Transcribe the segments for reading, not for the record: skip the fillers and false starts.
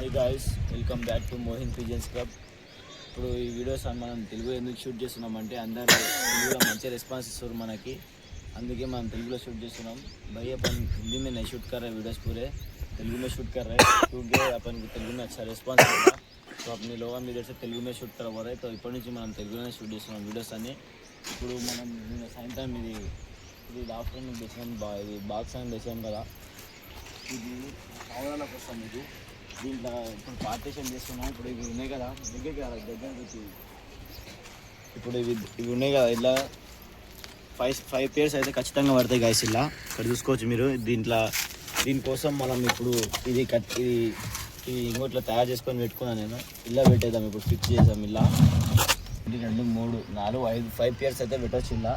Hey guys, welcome back to మోహిన్ pigeons club. ఇప్పుడు ఈ videos మనం తెలుగు ఎందుకు షూట్ చేస్తున్నామంటే అందరూ తెలుగులో మంచి రెస్పాన్స్ ఇస్తారు మనకి, అందుకే మనం తెలుగులో షూट చేస్తున్నాం. भाई अपन हिंदी में नहीं शूट कर रहे वीडियोस, पूरे तेलुगु में शूट कर रहे हैं क्योंकि अपन को तेलुगु में अच्छा రెస్పాన్స్ मिला. तो अपने लोगों में इधर से तेलुगु में शूट करवा रहे, तो ఇప్పటి నుంచి మనం తెలుగులోనే షూట్ చేస్తున్నాం వీడియోస్ అన్ని. ఇప్పుడు మనం నిన్న సాయంత్రం ఇది ఆఫ్టర్నూన్ మీకు తెచ్చినాం, ఇది బాక్స్ అని తెచ్చాం కదా, ఇది పావురాలకు వస్తాం. ఇది దీంట్లో ఇప్పుడు పార్టీషన్ చేస్తున్నాం. ఇప్పుడు ఇవి ఉన్నాయి కదా దగ్గర వచ్చి, ఇప్పుడు ఇవి ఉన్నాయి కదా, ఇలా 5 pairs అయితే ఖచ్చితంగా పడతాయి గైస్. ఇలా ఇక్కడ చూసుకోవచ్చు మీరు. దీనికోసం మనం ఇప్పుడు ఇది ఇంకోట్లో తయారు చేసుకొని పెట్టుకున్నాను నేను. ఇలా పెట్టేద్దాం, ఇప్పుడు ఫిక్స్ చేద్దాం. ఇలా 1 2 3 4 5 pairs అయితే పెట్టవచ్చు.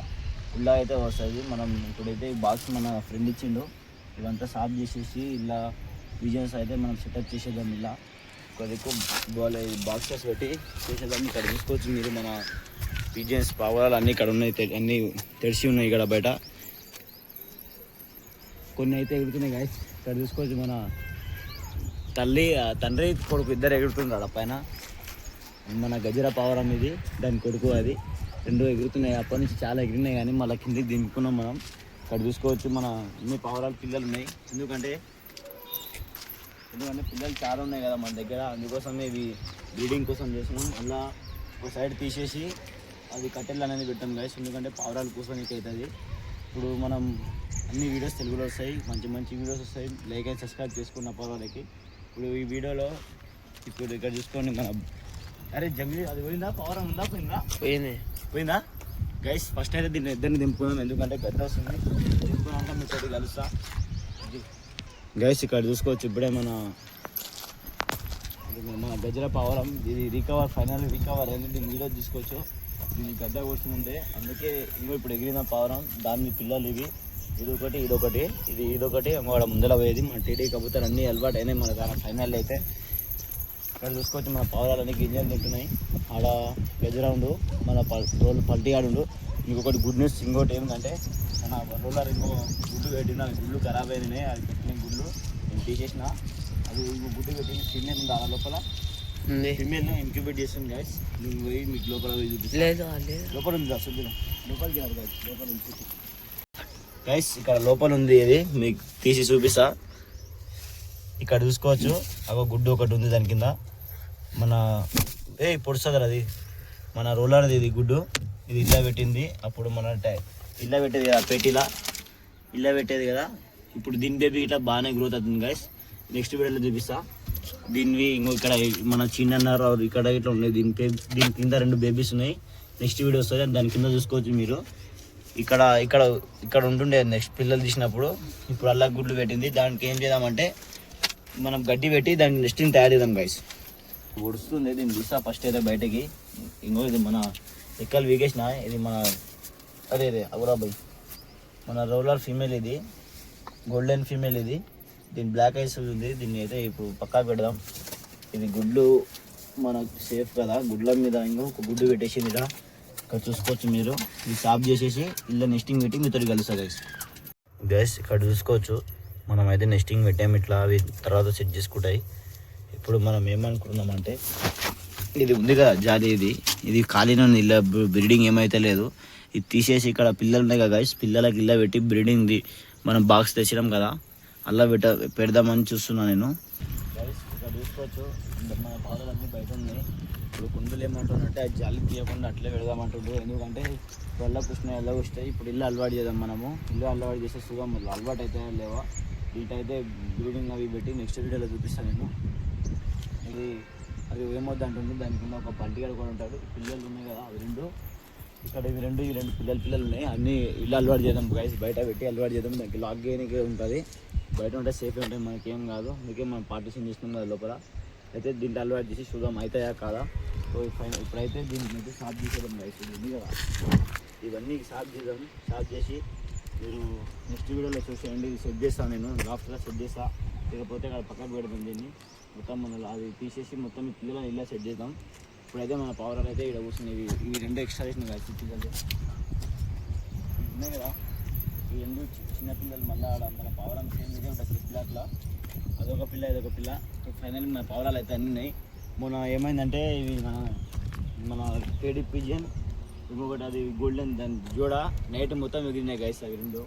ఇలా అయితే వస్తుంది. మనం ఇప్పుడైతే ఈ బాక్స్ మన ఫ్రెండ్ ఇచ్చిండు, ఇవంతా సాఫ్ చేసేసి ఇలా విజన్స్ అయితే మనం సెటప్ చేసేద్దాం. ఇలా కొద్దిగా బాక్సెస్ పెట్టి చేసేద్దాం. ఇక్కడ చూసుకోవచ్చు మీరు, మన విజన్స్ పావురాలు అన్నీ ఇక్కడ ఉన్నాయి, అన్నీ తెరిచి ఉన్నాయి ఇక్కడ బయట. కొన్ని అయితే ఎగురుతున్నాయి గాయస్. ఇక్కడ చూసుకోవచ్చు, మన తండ్రి కొడుకు ఇద్దరు ఎగురుతున్నారు పైన. మన గజర పావురం ఇది, దాని కొడుకు అది, 2 ఎగురుతున్నాయి. అప్పటి నుంచి చాలా ఎగిరినాయి కానీ మళ్ళీ కిందికి దింపుకున్నాం మనం. ఇక్కడ చూసుకోవచ్చు మన అన్ని పావురాలు పిల్లలు ఉన్నాయి. ఎందుకంటే పిల్లలు చాలా ఉన్నాయి కదా మన దగ్గర, అందుకోసమే ఇవి బ్రీడింగ్ కోసం చేసినాం. అలా ఒక సైడ్ తీసేసి అది కట్టెలు అనేది పెట్టాం గైస్, ఎందుకంటే పావురాలు కూర్చోనికి అవుతుంది. ఇప్పుడు మనం అన్ని వీడియోస్ తెలుగులో వస్తాయి, మంచి వీడియోస్ వస్తాయి. లైక్ అండ్ సబ్స్క్రైబ్ చేసుకున్న పావురాలకి. ఇప్పుడు ఈ వీడియోలో ఇప్పుడు ఇక్కడ చూసుకోండి మన, అరే జంగిలి అది పోయిందా, పావురం ఉందా, పోయిందా గైస్. ఫస్ట్ అయితే దీన్ని ఇద్దరిని దింపుకుందాం, ఎందుకంటే గద్ద వస్తుంది. దింపుకున్నాక మీకు ఒకటి కలుస్తా గైస్. ఇక్కడ చూసుకోవచ్చు ఇప్పుడే మన గజర పావురం ఇది ఫైనల్ రికవర్ అయింది. దీన్ని వీడియో తీసుకోవచ్చు. దీన్ని గడ్డ కూర్చుంది, అందుకే ఇంకో ఇప్పుడు ఎగిరిన పావురం, దాని పిల్లలు ఇవి. ఇదొకటి ఇదొకటి ఇంకోటి ముందర పోయేది. మన టీడీ కబుతలు అన్నీ అలవాటు అయినాయి మన దాని ఫైనల్ అయితే. ఇక్కడ చూసుకోవచ్చు మన పావురాలన్నీ గింజలు తింటున్నాయి. ఆడ గజరౌండు మన పల్టీ ఆడుండు. ఇంకొకటి గుడ్ న్యూస్, ఇంకోటి ఏంటంటే మన రోలర్ ఇంకో గుడ్డు పెట్టిన, గుడ్లు ఖరాబ్ అయినాయి. అది పెట్టిన గుడ్లు నేను తీసేసిన, అది ఇంకో గుడ్డు పెట్టిన ఫిమేల్ ఉంది. ఆ లోపల ఫిమేల్ ఇంక్యుబేట్ చేస్తుంది గైస్. నేను పోయి మీకు లోపల లోపల ఉంది అసలు, లోపలికి రాదు గైస్, లోపల ఉంది గైస్. ఇక్కడ లోపల ఉంది, ఇది మీకు తీసి చూపిస్తా. ఇక్కడ చూసుకోవచ్చు ఒక గుడ్డు ఒకటి ఉంది దాని కింద. మన పొడుస్తుంది అది మన రోలర్ది ఇది గుడ్డు. ఇది ఇలా పెట్టింది అప్పుడు మన ఇలా పెట్టేది కదా, పెట్టిలా ఇలా పెట్టేది కదా. ఇప్పుడు దీని బేబీ ఇట్లా బాగానే గ్రోత్ అవుతుంది గైస్. నెక్స్ట్ వీడియోలో చూపిస్తా. దీనివి ఇంకో ఇక్కడ మన చిన్నన్నారు ఇక్కడ ఇట్లా ఉన్నాయి. దీని కింద 2 బేబీస్ ఉన్నాయి. నెక్స్ట్ వీడియో వస్తుంది, దాని కింద చూసుకోవచ్చు మీరు. ఇక్కడ ఉంటుండే నెక్స్ట్ పిల్లలు తీసినప్పుడు. ఇప్పుడు అలా గుడ్లు పెట్టింది. దానికి ఏం చేద్దామంటే మనం గడ్డి పెట్టి దాన్ని నెస్టింగ్ తయారు చేద్దాం గైస్. ఒడుస్తుంది, దీన్ని తీసా ఫస్ట్ అయితే బయటకి. ఇంకో ఇది మన ఎక్కలు వీకేసిన, ఇది మన అదే అవురాబాయ్ మన రోలర్ ఫీమేల్, ఇది గోల్డెన్ ఫీమేల్. ఇది దీని బ్లాక్ ఐస్ ఉంది. దీన్ని అయితే ఇప్పుడు పక్కా పెడదాం. ఇది గుడ్లు మనకు సేఫ్ కదా, గుడ్ల మీద ఇంకొక గుడ్డు పెట్టేసి ఇలా ఇక్కడ చూసుకోవచ్చు మీరు. ఇది సాఫ్ చేసేసి ఇలా నెస్టింగ్ పెట్టి మీతో కలుస్తుంది గైస్. ఇక్కడ చూసుకోవచ్చు మనం అయితే నెస్టింగ్ పెట్టాము. ఇట్లా అవి తర్వాత సెట్ చేసుకుంటాయి. ఇప్పుడు మనం ఏమనుకుంటున్నామంటే ఇది ఉంది కదా జాతి, ఇది ఖాళీనే ఉంది. ఇలా బ్రీడింగ్ ఏమైతే లేదు. ఇది తీసేసి ఇక్కడ పిల్లలు ఉన్నాయి కదా గైస్, పిల్లలకి ఇలా పెట్టి బ్రీడింగ్ది మనం బాక్స్ తెచ్చినాం కదా, అలా పెడదామని చూస్తున్నాను నేను గైస్. ఇక్కడ చూసుకోవచ్చు మన పావురాలన్నీ బయట ఉన్నాయి. ఇప్పుడు కుందులు ఏమంటున్నారంటే అది జాలి తీయకుండా అట్లే పెడదామంటుండ్రు, ఎందుకంటే వల్ల కూర్చున్నాయి ఎలా వస్తాయి. ఇప్పుడు ఇల్లు అలవాటు చేద్దాం మనము. ఇల్లు అలవాటు చేస్తే సుఖం అలవాటు అయితే లేవా. వీటైతే బ్రీడింగ్ అవి పెట్టి నెక్స్ట్ వీడియోలో చూపిస్తాను నేను. ఇది అది ఏమొద్దు అంటుంది. దాని కింద ఒక పల్టిగాడు కూడా ఉంటాడు. పిల్లలు ఉన్నాయి కదా అవి 2, ఇక్కడ ఈ 2 పిల్లలు ఉన్నాయి. అన్నీ ఇల్లు అలవాటు చేద్దాం గైస్, బయట పెట్టి అలవాటు చేద్దాం. దానికి లాక్ చేయడానికి ఉంటుంది, బయట ఉంటే సేఫ్ ఉంటాయి, మనకేం కాదు. అందుకే మనం పార్టీషన్ చేస్తున్నాం కదా లోపల. అయితే దీంట్లో అలవాటు చేసి చూద్దాం అవుతాయా కాదా. సో ఇప్పుడైతే దీనికి అయితే సాఫ్ చేసేద్దాం గైస్. ఇది ఉంది కదా, ఇవన్నీ సాఫ్ చేద్దాం. సాఫ్ చేసి మీరు నెక్స్ట్ వీడియోలో చూసేయండి. ఇది సెట్ చేస్తాను నేను, లాఫ్ట్లో సెట్ చేస్తా. లేకపోతే అక్కడ పక్కకు పెడదాం దీన్ని మొత్తం. మనం అది తీసేసి మొత్తం ఈ పిల్లలను ఇలా సెట్ చేద్దాం. ఇప్పుడైతే మన పవరాలు అయితే ఇక్కడ కూర్చున్నాయి. ఇవి 2 ఎక్స్ట్రా చేసినాయి కదా పిల్లలు ఉన్నాయి కదా, ఈ 2 చిన్నపిల్లలు. మళ్ళీ మన పవరం సేమ్ ఇదే ఉంటుంది, బ్లాక్లో అదొక పిల్ల ఇదొక పిల్ల. ఫైనల్ మన పవరాలు అయితే అన్నీ ఉన్నాయి. మొన్న ఏమైందంటే ఇవి మన కేడీ పిజియన్, ఇంకొకటి అది గోల్డెన్, దాని జోడ నైట్ మొత్తం ఎగిరినాయి గైస్. అవి రెండు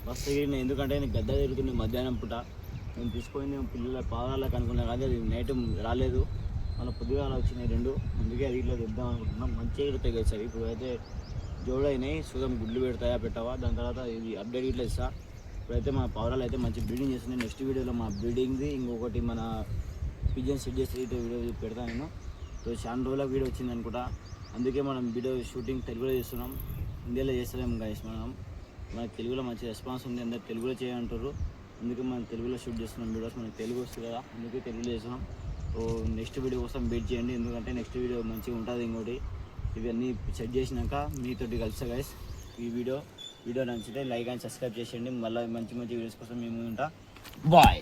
మస్తు ఎగిరినాయి. ఎందుకంటే నేను గద్ద తిరుగుతుంది మధ్యాహ్నం పూట. నేను తీసుకొని పిల్లల పాదాలకు అనుకున్నా కానీ అది నైట్ రాలేదు, మన పొద్దుగాల వచ్చినాయి రెండు. అందుకే అది ఇట్లా తెద్దాం అనుకుంటున్నాం. మంచిగా ఎగురుతాయి గైస్ అవి. ఇప్పుడు అయితే జోడు అయినాయి, చూద్దాం గుడ్లు పెడతాయా పెట్టవా, దాని తర్వాత ఇది అప్డేట్ ఇట్లా ఇస్తా. ఇప్పుడైతే మా పవరాలు అయితే మంచి బ్రీడింగ్ చేస్తున్నాయి. నెక్స్ట్ వీడియోలో మా బ్రీడింగ్ది ఇంకొకటి మన పిజియన్ సెట్ చేసి అయితే వీడియో పెడతాను నేను. సో చాలా రోజులకు వీడియో వచ్చింది అనుకుంటా, అందుకే మనం వీడియో షూటింగ్ తెలుగులో చేస్తున్నాం, హిందీలో చేస్తలేము గైస్. మనకి తెలుగులో మంచి రెస్పాన్స్ ఉంది, అందరు తెలుగులో చేయంటారు, అందుకే మనం తెలుగులో షూట్ చేస్తున్నాం వీడియోస్. మనకి తెలుగు వస్తుంది కదా, అందుకే తెలుగులో చేస్తున్నాం. సో నెక్స్ట్ వీడియో కోసం వెయిట్ చేయండి, ఎందుకంటే నెక్స్ట్ వీడియో మంచిగా ఉంటుంది. ఇంకోటి ఇవన్నీ సెట్ చేసినాక మీతోటి కలుస్తా గైస్. ఈ వీడియో నచ్చితే లైక్ అండ్ సబ్స్క్రైబ్ చేసేయండి. మళ్ళీ మంచి మంచి వీడియోస్ కోసం మేము ఉంటా. బాయ్.